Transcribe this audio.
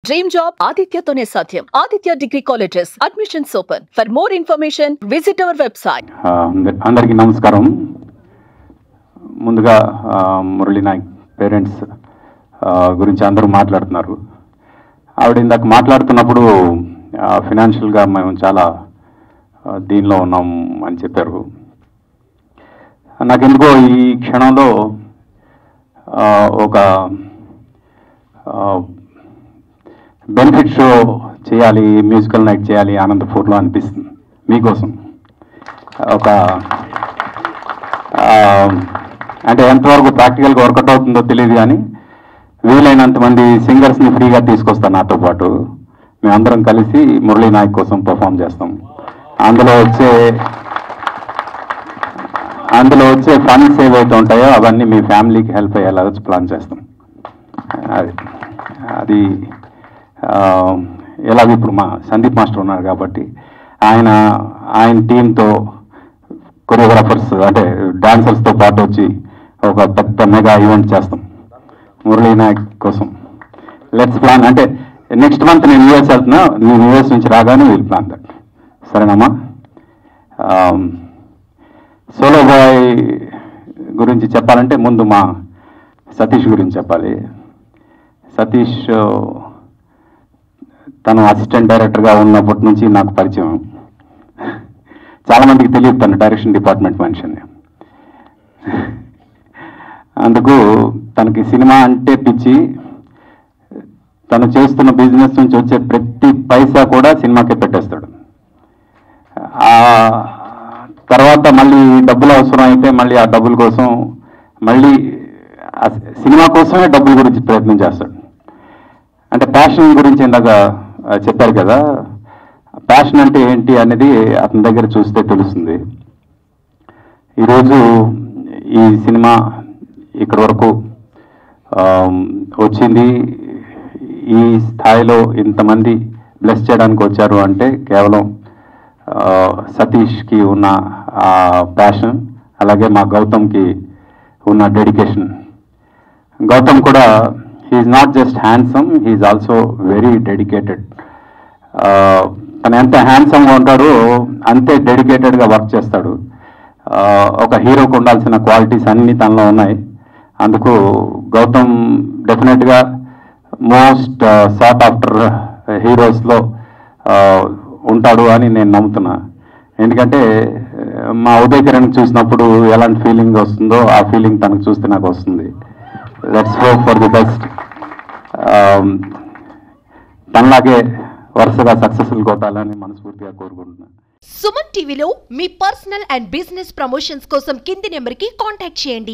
Dream job ఆదిత్యతోనే సాధ్యం. Aditya degree colleges admissions open. For more information visit our website. అందరికీ నమస్కారం. ముందుగా మురళీ నాయక్ పేరెంట్స్ గురించి అందరూ మాట్లాడుతున్నారు. ఆవిడ ఇందాక మాట్లాడుతున్నప్పుడు ఫినాన్షియల్గా మేము చాలా దీనిలో ఉన్నాం అని చెప్పారు. నాకెందుకో ఈ క్షణంలో ఒక బెనిఫిట్ షో చేయాలి, మ్యూజికల్ నైట్ చేయాలి అనంతపూర్లో అనిపిస్తుంది. మీకోసం ఒక అంటే ఎంతవరకు ప్రాక్టికల్గా వర్కౌట్ అవుతుందో తెలియదు, కానీ వీలైనంత మంది సింగర్స్ని ఫ్రీగా తీసుకొస్తాను నాతో పాటు. మేమందరం కలిసి మురళీ నాయక్ కోసం పర్ఫామ్ చేస్తాం. అందులో వచ్చే ఫండ్స్ ఏవైతే ఉంటాయో అవన్నీ మీ ఫ్యామిలీకి హెల్ప్ అయ్యేలాగా ప్లాన్ చేస్తాం. అది ఎలాగో ఇప్పుడు మా సందీప్ మాస్టర్ ఉన్నారు కాబట్టి ఆయన టీంతో కొరియోగ్రాఫర్స్ అంటే డాన్సర్స్తో పాటు వచ్చి ఒక పెద్ద మెగా ఈవెంట్ చేస్తాం మురళీ నాయక్ కోసం. Let's plan. అంటే నెక్స్ట్ మంత్ నేను యూఎస్ వెళ్తున్నా, నేను యూఎస్ నుంచి రాగానే వీల్ ప్లాన్ దట్. సరేనమ్మా? సోలో బాయ్ గురించి చెప్పాలంటే ముందు మా సతీష్ గురించి చెప్పాలి. సతీష్ తను అసిస్టెంట్ డైరెక్టర్గా ఉన్నప్పటి నుంచి నాకు పరిచయం. చాలామందికి తెలియదు తను డైరెక్షన్ డిపార్ట్మెంట్ మనిషిని. అందుకు తనకి సినిమా అంటే పిచ్చి. తను చేస్తున్న బిజినెస్ నుంచి వచ్చే ప్రతి పైసా కూడా సినిమాకే పెట్టేస్తాడు. తర్వాత మళ్ళీ డబ్బులు అవసరం అయితే మళ్ళీ ఆ డబ్బుల కోసం మళ్ళీ సినిమా కోసమే డబ్బుల గురించి ప్రయత్నం చేస్తాడు. అంటే ప్యాషన్ గురించి ఇందాక చెప్పారు కదా, ప్యాషన్ అంటే ఏంటి అనేది అతని దగ్గర చూస్తే తెలుస్తుంది. ఈరోజు ఈ సినిమా ఇక్కడి వరకు వచ్చింది, ఈ స్థాయిలో ఇంతమంది బ్లెస్ చేయడానికి వచ్చారు అంటే కేవలం సతీష్కి ఉన్న ప్యాషన్, అలాగే మా గౌతమ్కి ఉన్న డెడికేషన్. గౌతమ్ కూడా he is not just handsome, he is also very dedicated. తను ఎంత హ్యాండ్సమ్గా ఉంటాడో అంతే డెడికేటెడ్గా వర్క్ చేస్తాడు. ఒక హీరోకు ఉండాల్సిన క్వాలిటీస్ అన్నీ తనలో ఉన్నాయి. అందుకు గౌతమ్ డెఫినెట్గా మోస్ట్ సార్ట్ ఆఫ్టర్ హీరోస్లో ఉంటాడు అని నేను నమ్ముతున్నా. ఎందుకంటే మా ఉదయ్ కిరణ్ చూసినప్పుడు ఎలాంటి ఫీలింగ్ వస్తుందో ఆ ఫీలింగ్ తనకు చూస్తే నాకు వస్తుంది. Let's hope for the best. తనలాగే వరుసగా సక్సెస్ఫుల్ కొట్టాలని మనస్ఫూర్తిగా కోరుకుంటున్నాను. సుమన్ టీవీలో మీ పర్సనల్ అండ్ బిజినెస్ ప్రమోషన్స్ కోసం కింది నెంబర్కి కాంటాక్ట్ చేయండి.